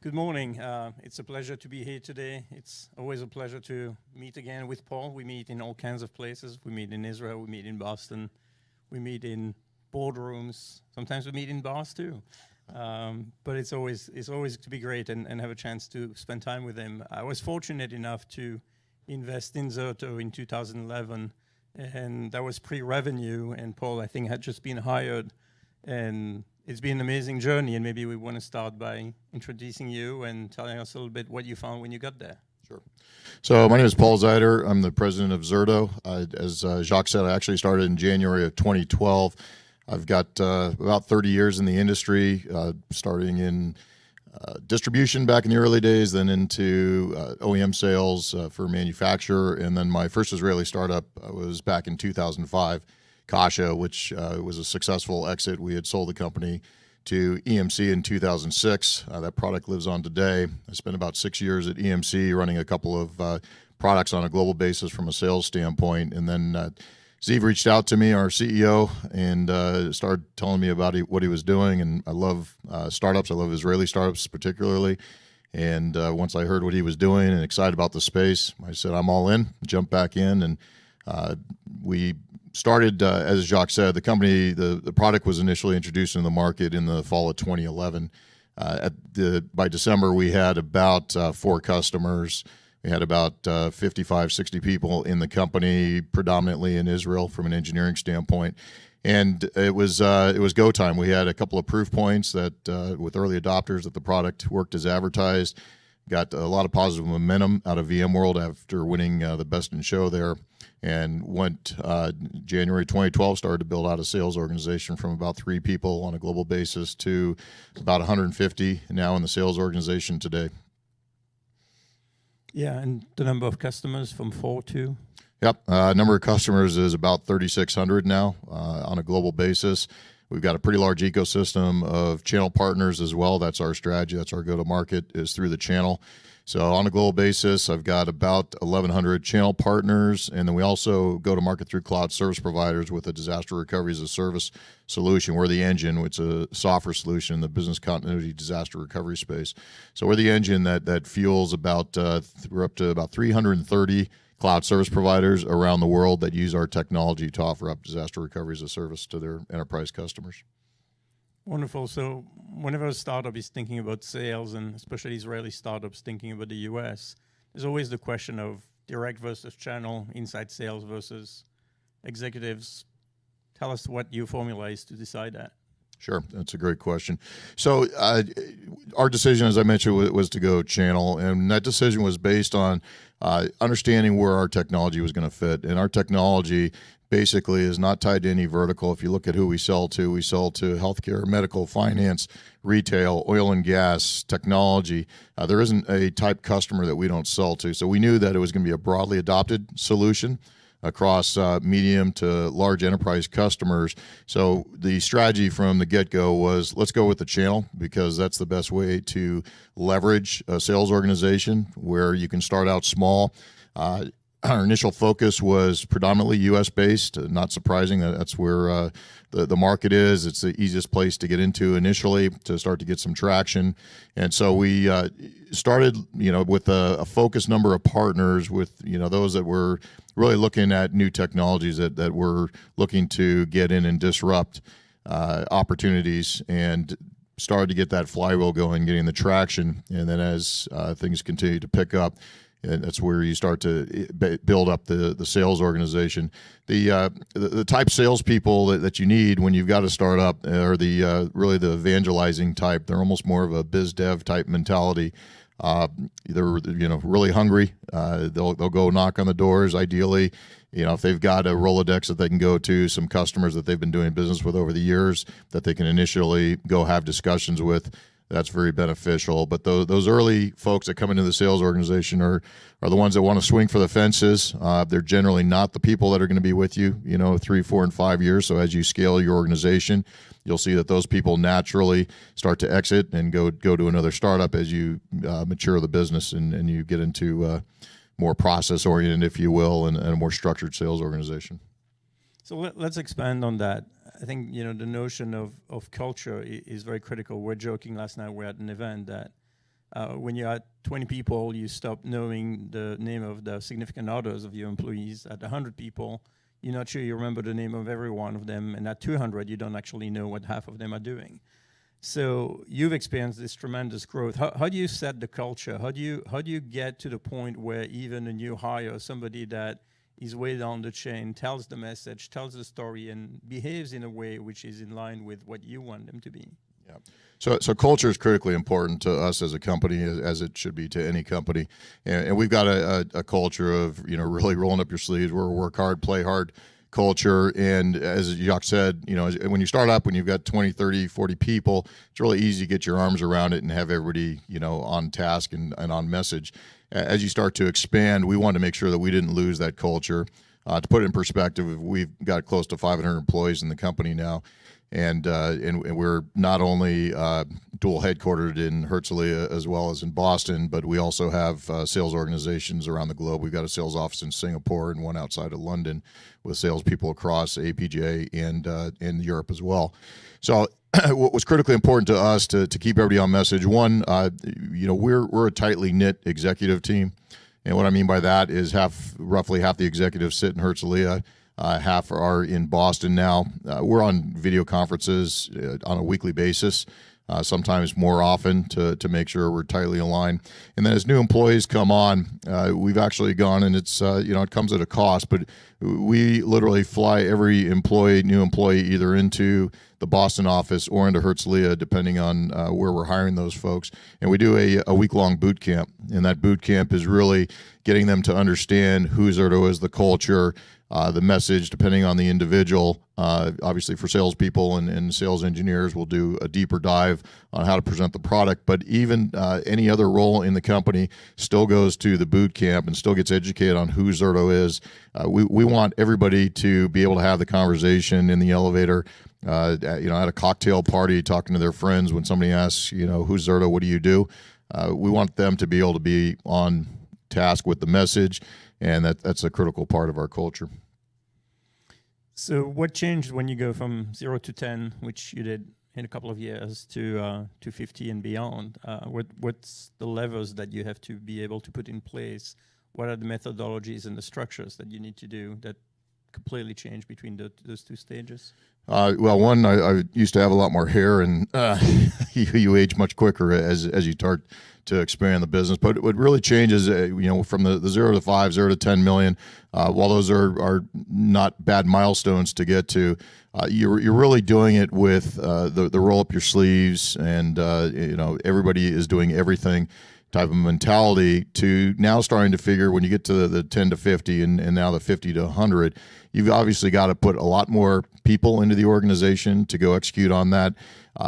Good morning. It's a pleasure to be here today. It's always a pleasure to meet again with Paul. We meet in all kinds of places. We meet in Israel, we meet in Boston, we meet in boardrooms. Sometimes we meet in bars too. But it's always to be great and have a chance to spend time with him. I was fortunate enough to invest in Zerto in 2011, and that was pre-revenue. And Paul, I think, had just been hired, and it's been an amazing journey, and maybe we want to start by introducing you and telling us a little bit what you found when you got there. Sure. So my name is Paul Zeiter. I'm the president of Zerto. As Jacques said, I actually started in January of 2012. I've got about 30 years in the industry, starting in distribution back in the early days, then into OEM sales for manufacturer, and then my first Israeli startup was back in 2005. Kasha, which was a successful exit. We had sold the company to EMC in 2006. That product lives on today. I spent about 6 years at EMC running a couple of products on a global basis from a sales standpoint. And then Zeev reached out to me, our CEO, and started telling me about what he was doing. And I love startups. I love Israeli startups particularly. And once I heard what he was doing and excited about the space, I said, I'm all in, jumped back in, and we started, as Jacques said, the company, the product was initially introduced in the market in the fall of 2011. By December, we had about 4 customers. We had about 55, 60 people in the company, predominantly in Israel from an engineering standpoint. And it was go time. We had a couple of proof points that with early adopters that the product worked as advertised. Got a lot of positive momentum out of VMworld after winning the Best in Show there. And went January 2012, started to build out a sales organization from about 3 people on a global basis to about 150 now in the sales organization today. Yeah, and the number of customers from 4 to? Yep, number of customers is about 3,600 now on a global basis. We've got a pretty large ecosystem of channel partners as well. That's our strategy. That's our go-to-market is through the channel. So on a global basis, I've got about 1,100 channel partners, and then we also go to market through cloud service providers with a disaster recovery as a service solution. We're the engine, which is a software solution in the business continuity disaster recovery space. So we're the engine that fuels about, we're up to about 330 cloud service providers around the world that use our technology to offer up disaster recovery as a service to their enterprise customers. Wonderful. So whenever a startup is thinking about sales, and especially Israeli startups thinking about the US, there's always the question of direct versus channel, inside sales versus executives. Tell us what your formula is to decide that. Sure, that's a great question. So our decision, as I mentioned, was to go channel, and that decision was based on understanding where our technology was going to fit. And our technology basically is not tied to any vertical. If you look at who we sell to healthcare, medical, finance, retail, oil and gas, technology. There isn't a type customer that we don't sell to. So we knew that it was going to be a broadly adopted solution across medium to large enterprise customers. So the strategy from the get-go was, let's go with the channel, because that's the best way to leverage a sales organization where you can start out small. Our initial focus was predominantly U.S.-based. Not surprising, that's where the market is. It's the easiest place to get into initially to start to get some traction. And so we started, with a focused number of partners, with those that were really looking at new technologies that were looking to get in and disrupt opportunities, and started to get that flywheel going, getting the traction. And then as things continue to pick up, and that's where you start to build up the sales organization. The type salespeople that you need when you've got a startup are really the evangelizing type. They're almost more of a biz dev type mentality. They're really hungry. They'll go knock on the doors. Ideally, if they've got a Rolodex that they can go to, some customers that they've been doing business with over the years that they can initially go have discussions with. That's very beneficial. But those early folks that come into the sales organization are the ones that want to swing for the fences. They're generally not the people that are going to be with you, 3, 4, and 5 years. So as you scale your organization, you'll see that those people naturally start to exit and go to another startup as you mature the business and you get into more process-oriented, if you will, and a more structured sales organization. So let's expand on that. I think, the notion of culture is very critical. We're joking last night, we're at an event that When you're at 20 people, you stop knowing the name of the significant others of your employees. At 100 people, you're not sure you remember the name of every one of them. And at 200, you don't actually know what half of them are doing. So you've experienced this tremendous growth. How do you set the culture? How do you get to the point where even a new hire, somebody that is way down the chain, tells the message, tells the story, and behaves in a way which is in line with what you want them to be? Yeah. So culture is critically important to us as a company, as it should be to any company. And we've got a culture of, really rolling up your sleeves. We're a work hard, play hard culture. And as Jacques said, when you start up, when you've got 20, 30, 40 people, it's really easy to get your arms around it and have everybody, on task and on message. As you start to expand, we wanted to make sure that we didn't lose that culture. To put it in perspective, we've got close to 500 employees in the company now. And we're not only dual headquartered in Herzliya as well as in Boston, but we also have sales organizations around the globe. We've got a sales office in Singapore and one outside of London with salespeople across APJ and in Europe as well. So what was critically important to us to keep everybody on message, one, we're a tightly knit executive team. And what I mean by that is roughly half the executives sit in Herzliya. Half are in Boston now. We're on video conferences on a weekly basis, sometimes more often to make sure we're tightly aligned. And then as new employees come on, we've actually gone, and it's it comes at a cost, but we literally fly every new employee either into the Boston office or into Herzliya, depending on where we're hiring those folks. And we do a week-long boot camp, and that boot camp is really getting them to understand who Zerto is, the culture, the message, depending on the individual. Obviously, for salespeople and sales engineers, we'll do a deeper dive on how to present the product. But even any other role in the company still goes to the boot camp and still gets educated on who Zerto is. We want everybody to be able to have the conversation in the elevator, at a cocktail party, talking to their friends when somebody asks, who's Zerto, what do you do? We want them to be able to be on task with the message, and that's a critical part of our culture. So what changed when you go from 0 to 10, which you did in a couple of years, to 50 and beyond? What's the levers that you have to be able to put in place? What are the methodologies and the structures that you need to do that completely change between those two stages? Well, one, I used to have a lot more hair, and you age much quicker as you start to expand the business. But what really changes, from the 0 to 5, 0 to 10 million, while those are not bad milestones to get to, you're really doing it with the roll up your sleeves, and everybody is doing everything type of mentality, to now starting to figure when you get to the 10 to 50 and now the 50 to 100, you've obviously got to put a lot more people into the organization to go execute on that.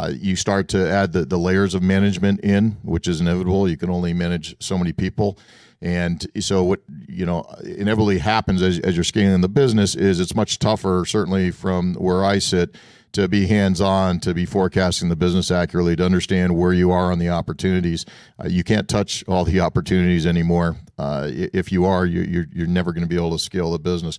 You start to add the layers of management in, which is inevitable. You can only manage so many people. And so what inevitably happens as you're scaling the business is it's much tougher, certainly from where I sit, to be hands-on, to be forecasting the business accurately, to understand where you are on the opportunities. You can't touch all the opportunities anymore. If you are, you're never going to be able to scale the business.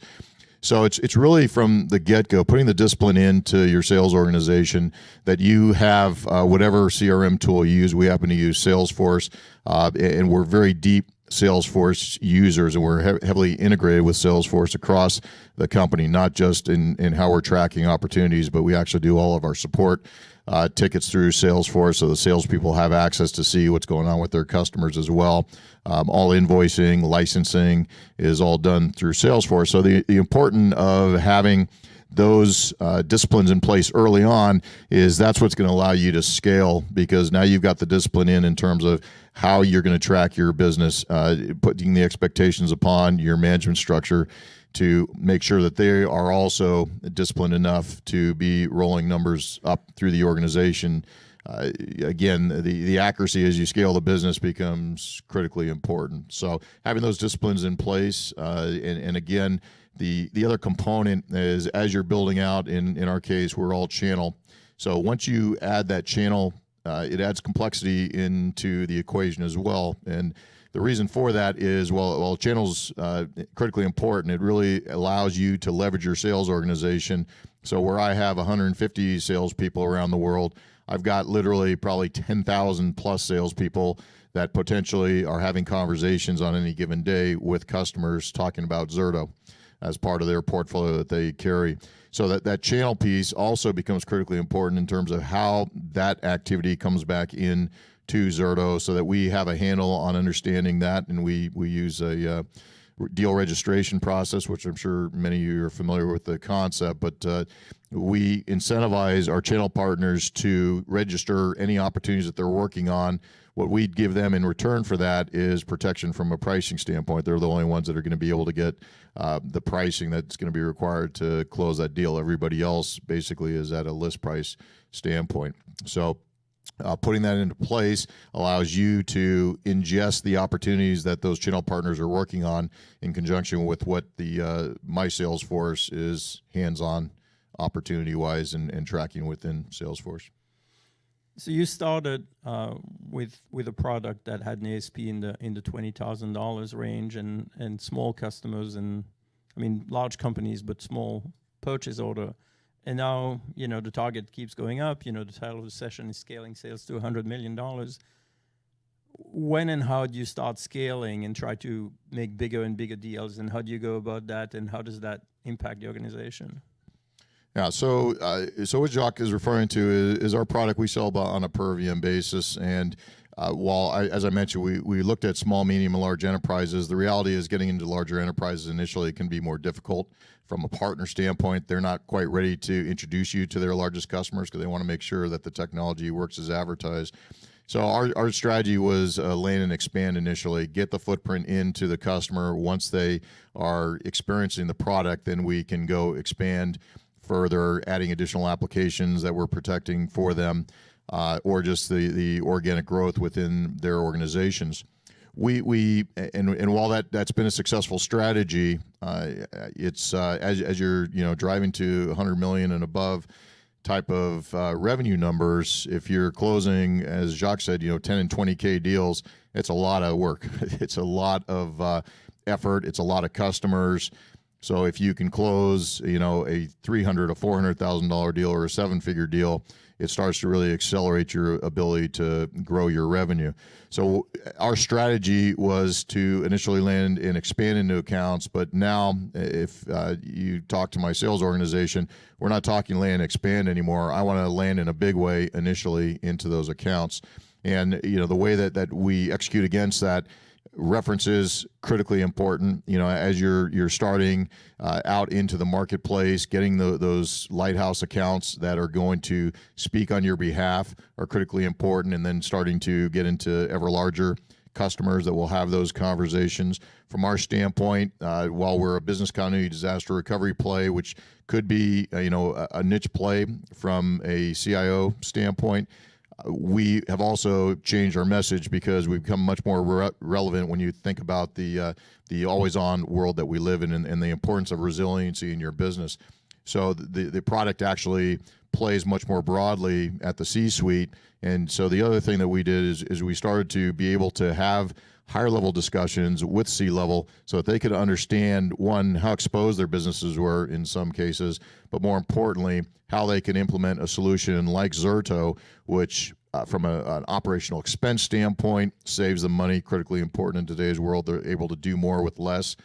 So it's really from the get-go, putting the discipline into your sales organization that you have whatever CRM tool you use. We happen to use Salesforce, and we're very deep Salesforce users, and we're heavily integrated with Salesforce across the company, not just in how we're tracking opportunities, but we actually do all of our support tickets through Salesforce, so the salespeople have access to see what's going on with their customers as well. All invoicing, licensing is all done through Salesforce. So the importance of having those disciplines in place early on is that's what's going to allow you to scale, because now you've got the discipline in terms of how you're going to track your business, putting the expectations upon your management structure to make sure that they are also disciplined enough to be rolling numbers up through the organization. Again, the accuracy as you scale the business becomes critically important. So having those disciplines in place, and again, the other component is as you're building out, in our case, we're all channel. So once you add that channel, it adds complexity into the equation as well. And the reason for that is, while channel's critically important, it really allows you to leverage your sales organization. So where I have 150 salespeople around the world, I've got literally probably 10,000 plus salespeople that potentially are having conversations on any given day with customers talking about Zerto as part of their portfolio that they carry. So that channel piece also becomes critically important in terms of how that activity comes back in to Zerto, so that we have a handle on understanding that, and we use a deal registration process, which I'm sure many of you are familiar with the concept, but we incentivize our channel partners to register any opportunities that they're working on. What we'd give them in return for that is protection from a pricing standpoint. They're the only ones that are going to be able to get the pricing that's going to be required to close that deal. Everybody else basically is at a list price standpoint. So putting that into place allows you to ingest the opportunities that those channel partners are working on in conjunction with what the my sales force is hands-on opportunity-wise and tracking within Salesforce. So you started with a product that had an ASP in the $20,000 range, and small customers, and I mean large companies, but small purchase order. And now, the target keeps going up. The title of the session is Scaling Sales to $100 million. When and how do you start scaling and try to make bigger and bigger deals? And how do you go about that? And how does that impact the organization? Yeah, so what Jacques is referring to is our product we sell on a per VM basis. And as I mentioned, we looked at small, medium, and large enterprises. The reality is getting into larger enterprises initially can be more difficult from a partner standpoint. They're not quite ready to introduce you to their largest customers because they want to make sure that the technology works as advertised. So our strategy was land and expand initially, get the footprint into the customer. Once they are experiencing the product, then we can go expand further, adding additional applications that we're protecting for them, or just the organic growth within their organizations. And while that's been a successful strategy, it's as you're driving to 100 million and above type of revenue numbers, if you're closing, as Jacques said, 10 and 20K deals, it's a lot of work. It's a lot of effort. It's a lot of customers. So if you can close, a $300,000, a $400,000 deal or a seven-figure deal, it starts to really accelerate your ability to grow your revenue. So our strategy was to initially land and expand into accounts, but now if you talk to my sales organization, we're not talking land and expand anymore. I want to land in a big way initially into those accounts. And the way that we execute against that, references critically important. As you're starting out into the marketplace, getting those lighthouse accounts that are going to speak on your behalf are critically important, and then starting to get into ever larger customers that will have those conversations. From our standpoint, while we're a business continuity disaster recovery play, which could be a niche play from a CIO standpoint, we have also changed our message because we've become much more relevant when you think about the always-on world that we live in, and the importance of resiliency in your business. So the product actually plays much more broadly at the C-suite. And so the other thing that we did is we started to be able to have higher level discussions with C-level so that they could understand, one, how exposed their businesses were in some cases, but more importantly, how they can implement a solution like Zerto, which from an operational expense standpoint saves them money, critically important in today's world. They're able to do more with less,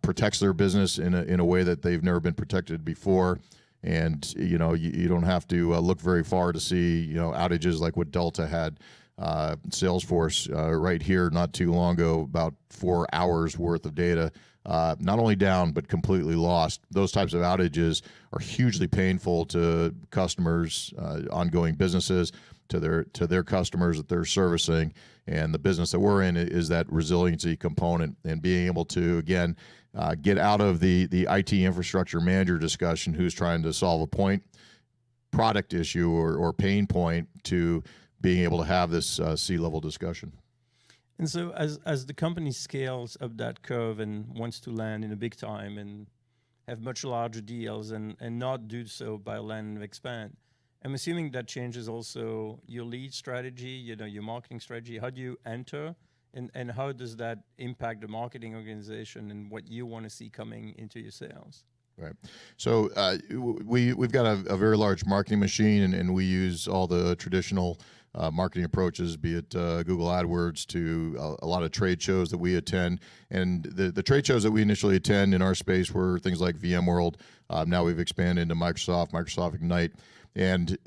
protects their business in a way that they've never been protected before. And you don't have to look very far to see outages like what Delta had. Salesforce right here not too long ago, about 4 hours worth of data, not only down but completely lost. Those types of outages are hugely painful to customers, ongoing businesses, to their customers that they're servicing, and the business that we're in is that resiliency component, and being able to again get out of the IT infrastructure manager discussion who's trying to solve a product issue or pain point to being able to have this C-level discussion. And so as the company scales up that curve and wants to land in a big time and have much larger deals and not do so by land and expand, I'm assuming that changes also your lead strategy, your marketing strategy. How do you enter, and how does that impact the marketing organization and what you want to see coming into your sales? Right. So we've got a very large marketing machine, and we use all the traditional marketing approaches, be it Google AdWords to a lot of trade shows that we attend. And the trade shows that we initially attend in our space were things like VMworld. Now we've expanded into Microsoft Ignite. And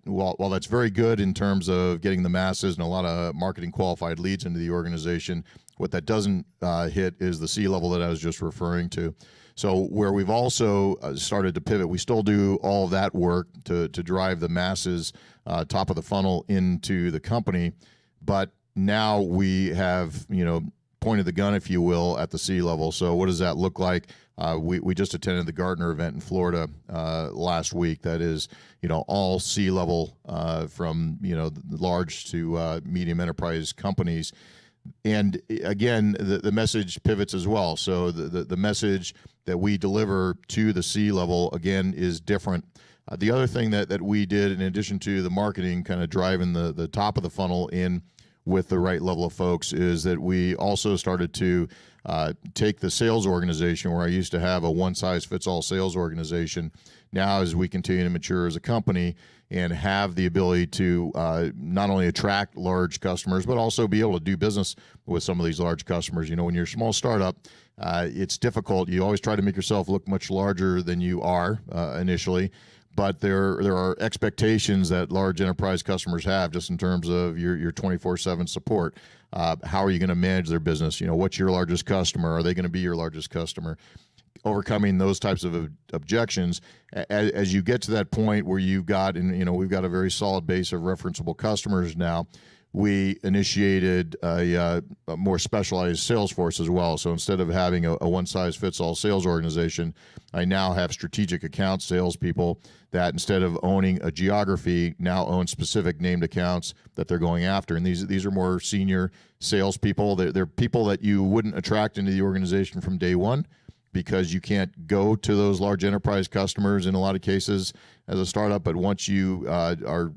while that's very good in terms of getting the masses and a lot of marketing qualified leads into the organization, what that doesn't hit is the C-level that I was just referring to. So where we've also started to pivot, we still do all of that work to drive the masses top of the funnel into the company, but now we have, pointed the gun, if you will, at the C-level. So what does that look like? We just attended the Gartner event in Florida last week. That is, all C-level from, large to medium enterprise companies. And again, the message pivots as well. So the message that we deliver to the C-level, again, is different. The other thing that we did, in addition to the marketing kind of driving the top of the funnel in with the right level of folks, is that we also started to take the sales organization, where I used to have a one-size-fits-all sales organization. Now, as we continue to mature as a company and have the ability to not only attract large customers, but also be able to do business with some of these large customers. When you're a small startup, it's difficult. You always try to make yourself look much larger than you are initially. But there are expectations that large enterprise customers have, just in terms of your 24/7 support. How are you going to manage their business? What's your largest customer? Are they going to be your largest customer? Overcoming those types of objections, as you get to that point where you've got, and we've got a very solid base of referenceable customers now, we initiated a more specialized sales force as well. So instead of having a one-size-fits-all sales organization, I now have strategic account salespeople that, instead of owning a geography, now own specific named accounts that they're going after. And these are more senior salespeople. They're people that you wouldn't attract into the organization from day one, because you can't go to those large enterprise customers in a lot of cases as a startup. But once you are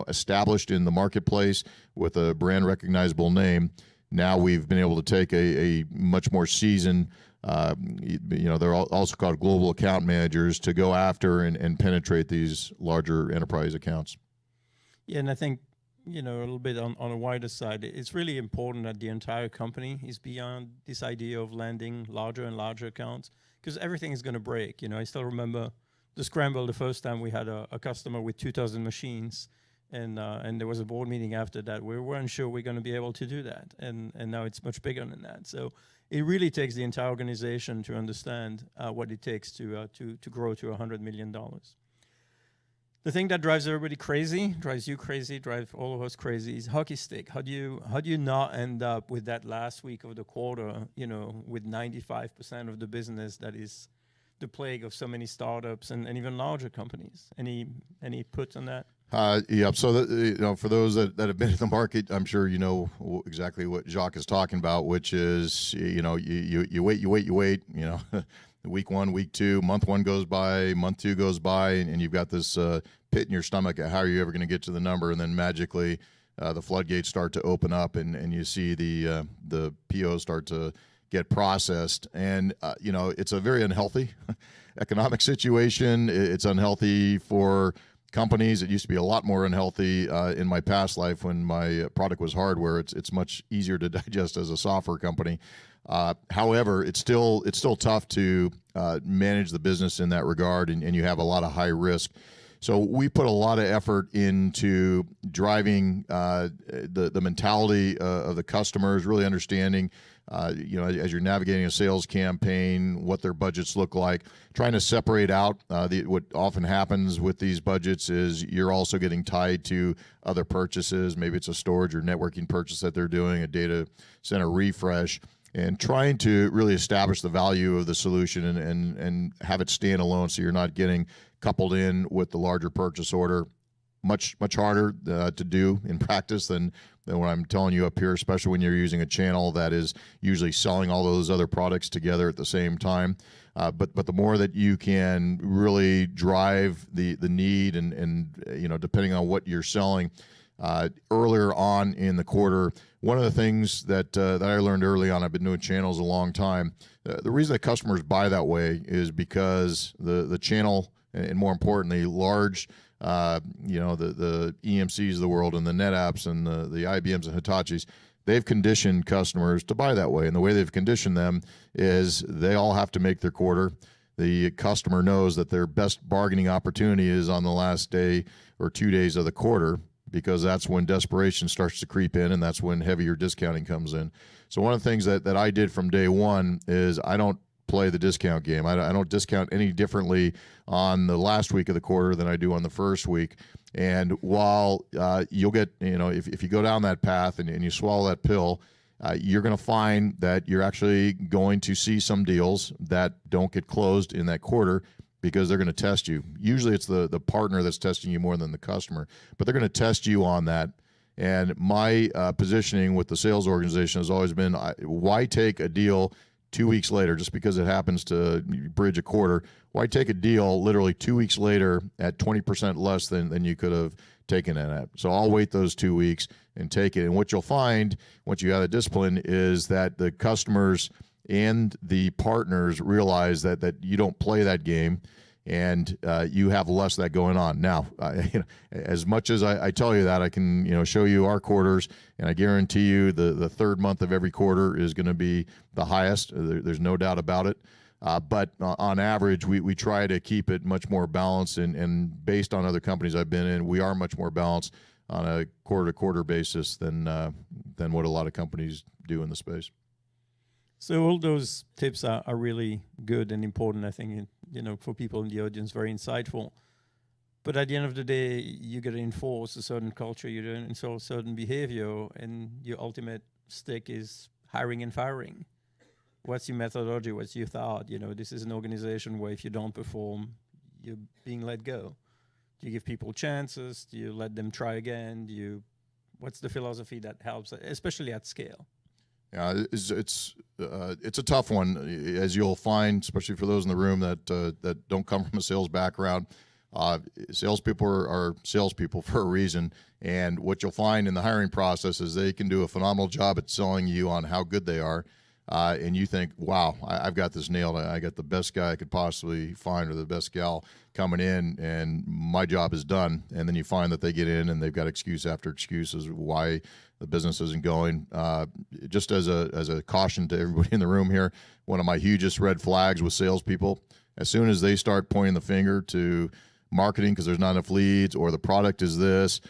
established in the marketplace with a brand recognizable name, now we've been able to take a much more seasoned, they're also called global account managers, to go after and penetrate these larger enterprise accounts. Yeah, and I think, a little bit on a wider side, it's really important that the entire company is beyond this idea of landing larger and larger accounts, because everything is going to break. I still remember the scramble the first time we had a customer with 2,000 machines, and there was a board meeting after that. We weren't sure we're going to be able to do that, and now it's much bigger than that. So it really takes the entire organization to understand what it takes to grow to $100 million. The thing that drives everybody crazy, drives you crazy, drives all of us crazy, is hockey stick. How do you not end up with that last week of the quarter, with 95% of the business that is the plague of so many startups and even larger companies? Any puts on that? Yeah. So for those that have been in the market, I'm sure you know exactly what Jacques is talking about, which is you wait. Week one, week two, month one goes by, month two goes by, and you've got this pit in your stomach at how are you ever going to get to the number, and then magically the floodgates start to open up, and you see the POs start to get processed, and it's a very unhealthy economic situation. It's unhealthy for companies. It used to be a lot more unhealthy in my past life when my product was hardware. It's much easier to digest as a software company. However, it's still tough to manage the business in that regard, and you have a lot of high risk. So we put a lot of effort into driving the mentality of the customers, really understanding, as you're navigating a sales campaign, what their budgets look like, trying to separate out what often happens with these budgets is you're also getting tied to other purchases. Maybe it's a storage or networking purchase that they're doing, a data center refresh, and trying to really establish the value of the solution and have it stand alone, so you're not getting coupled in with the larger purchase order. Much harder to do in practice than what I'm telling you up here, especially when you're using a channel that is usually selling all those other products together at the same time. But the more that you can really drive the need and depending on what you're selling, earlier on in the quarter. One of the things that I learned early on, I've been doing channels a long time. The reason that customers buy that way is because the channel, and more importantly, large, the EMCs of the world and the NetApps and the IBMs and Hitachis, they've conditioned customers to buy that way. And the way they've conditioned them is they all have to make their quarter. The customer knows that their best bargaining opportunity is on the last day or 2 days of the quarter, because that's when desperation starts to creep in, and that's when heavier discounting comes in. So one of the things that I did from day one is I don't play the discount game. I don't discount any differently on the last week of the quarter than I do on the first week. And while you'll get, if you go down that path and you swallow that pill, you're going to find that you're actually going to see some deals that don't get closed in that quarter because they're going to test you. Usually it's the partner that's testing you more than the customer, but they're going to test you on that. And my positioning with the sales organization has always been, why take a deal 2 weeks later just because it happens to bridge a quarter? Why take a deal literally 2 weeks later at 20% less than you could have taken it at? So I'll wait those 2 weeks and take it. And what you'll find once you have the discipline is that the customers and the partners realize that you don't play that game, and you have less of that going on. Now, as much as I tell you that, I can show you our quarters, and I guarantee you the third month of every quarter is going to be the highest. There's no doubt about it. But on average, we try to keep it much more balanced, and based on other companies I've been in, we are much more balanced on a quarter-to-quarter basis than what a lot of companies do in the space. So all those tips are really good and important, I think, for people in the audience, very insightful. But at the end of the day, you got to enforce a certain culture, you don't enforce certain behavior, and your ultimate stick is hiring and firing. What's your methodology? What's your thought? This is an organization where if you don't perform, you're being let go. Do you give people chances? Do you let them try again? What's the philosophy that helps, especially at scale? Yeah, it's a tough one, as you'll find, especially for those in the room that don't come from a sales background. Salespeople are salespeople for a reason, and what you'll find in the hiring process is they can do a phenomenal job at selling you on how good they are, and you think, wow, I've got this nailed. I got the best guy I could possibly find, or the best gal coming in, and my job is done. And then you find that they get in and they've got excuse after excuse as why the business isn't going. Just as a caution to everybody in the room here, one of my hugest red flags with salespeople, as soon as they start pointing the finger to marketing because there's not enough leads, or the product is this,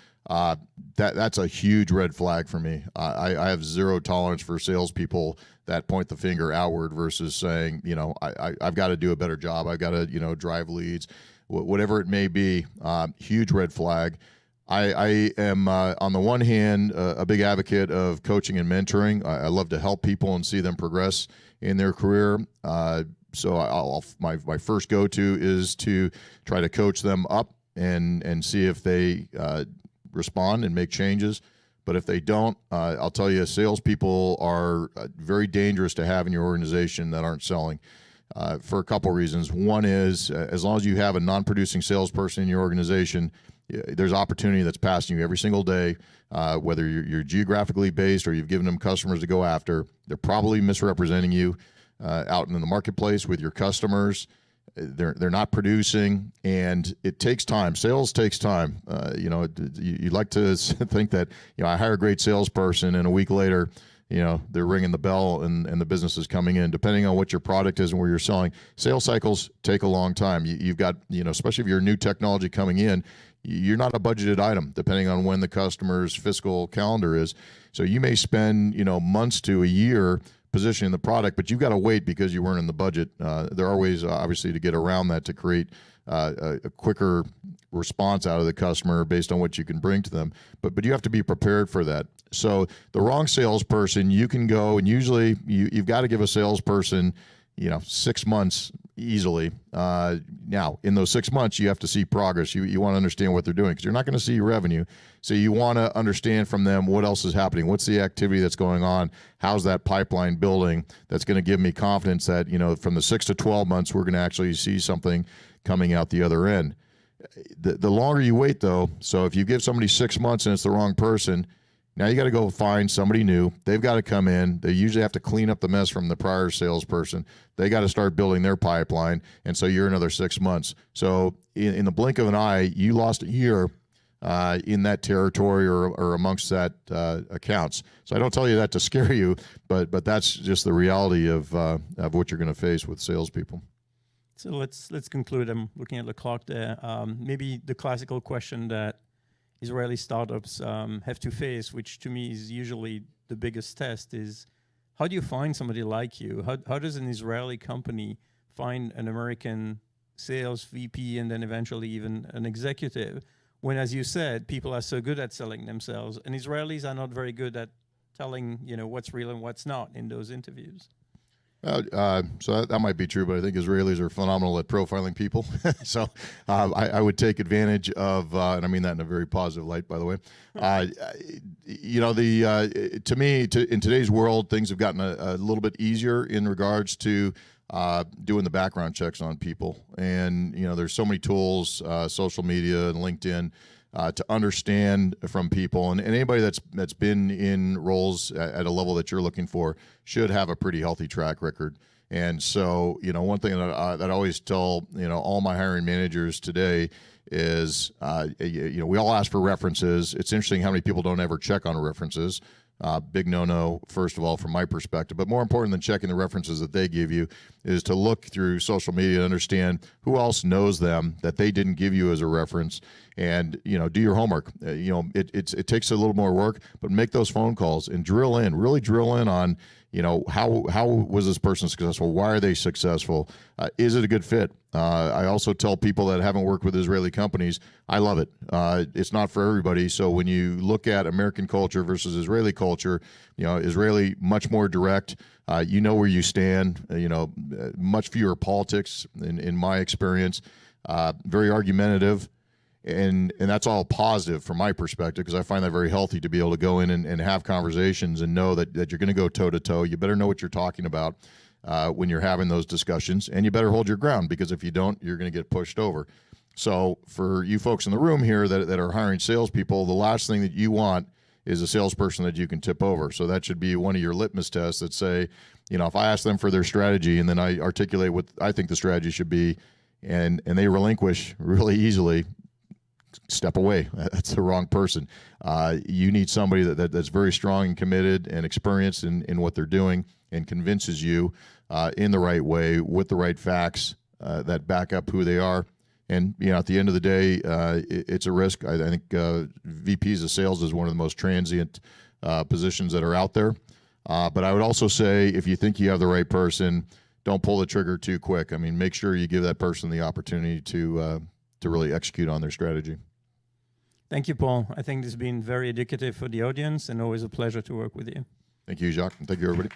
that's a huge red flag for me. I have zero tolerance for salespeople that point the finger outward versus saying, I've got to do a better job. I've got to, drive leads, whatever it may be. Huge red flag. I am, on the one hand, a big advocate of coaching and mentoring. I love to help people and see them progress in their career. So my first go-to is to try to coach them up and see if they respond and make changes. But if they don't, I'll tell you, salespeople are very dangerous to have in your organization that aren't selling, for a couple reasons. One is, as long as you have a non-producing salesperson in your organization, there's opportunity that's passing you every single day, whether you're geographically based or you've given them customers to go after. They're probably misrepresenting you out in the marketplace with your customers. They're not producing, and it takes time. Sales takes time. You'd like to think that I hire a great salesperson, and a week later, they're ringing the bell and the business is coming in. Depending on what your product is and where you're selling, sales cycles take a long time. You've got, especially if you're new technology coming in, you're not a budgeted item depending on when the customer's fiscal calendar is. So you may spend, months to a year positioning the product, but you've got to wait because you weren't in the budget. There are ways, obviously, to get around that to create a quicker response out of the customer based on what you can bring to them. But you have to be prepared for that. So the wrong salesperson, you can go, and usually you've got to give a salesperson 6 months easily. Now, in those 6 months, you have to see progress. You want to understand what they're doing because you're not going to see revenue. So you want to understand from them what else is happening. What's the activity that's going on? How's that pipeline building? That's going to give me confidence that, from the 6 to 12 months, we're going to actually see something coming out the other end. The longer you wait, though, so if you give somebody 6 months and it's the wrong person, now you got to go find somebody new. They've got to come in. They usually have to clean up the mess from the prior salesperson. They got to start building their pipeline, and so you're another 6 months. So in the blink of an eye, you lost a year in that territory or amongst that accounts. So I don't tell you that to scare you, but that's just the reality of what you're going to face with salespeople. So let's conclude. I'm looking at the clock there. Maybe the classical question that Israeli startups have to face, which to me is usually the biggest test, is how do you find somebody like you? How does an Israeli company find an American sales VP and then eventually even an executive when, as you said, people are so good at selling themselves, and Israelis are not very good at telling, what's real and what's not in those interviews? So that might be true, but I think Israelis are phenomenal at profiling people. So I would take advantage of, and I mean that in a very positive light, by the way. To me, in today's world, things have gotten a little bit easier in regards to doing the background checks on people. And, there's so many tools, social media and LinkedIn, to understand from people, and anybody that's been in roles at a level that you're looking for should have a pretty healthy track record. And so, one thing that I always tell all my hiring managers today is, we all ask for references. It's interesting how many people don't ever check on references. Big no-no, first of all, from my perspective. But more important than checking the references that they give you is to look through social media and understand who else knows them that they didn't give you as a reference, and do your homework. It takes a little more work, but make those phone calls and really drill in on how was this person successful? Why are they successful? Is it a good fit? I also tell people that haven't worked with Israeli companies, I love it. It's not for everybody. So when you look at American culture versus Israeli culture, Israeli much more direct. Where you stand. Much fewer politics in my experience. Very argumentative. And that's all positive from my perspective, because I find that very healthy to be able to go in and have conversations and know that you're going to go toe-to-toe. You better know what you're talking about when you're having those discussions, and you better hold your ground, because if you don't, you're going to get pushed over. So for you folks in the room here that are hiring salespeopeople, the last thing that you want is a salesperson that you can tip over. So that should be one of your litmus tests that say, if I ask them for their strategy and then I articulate what I think the strategy should be, and they relinquish really easily, step away. That's the wrong person. You need somebody that's very strong and committed and experienced in what they're doing, and convinces you in the right way with the right facts that back up who they are. And at the end of the day, it's a risk. I think VPs of sales is one of the most transient positions that are out there. But I would also say, if you think you have the right person, don't pull the trigger too quick. I mean, make sure you give that person the opportunity to really execute on their strategy. Thank you, Paul. I think this has been very educative for the audience, and always a pleasure to work with you. Thank you, Jacques, and thank you, everybody.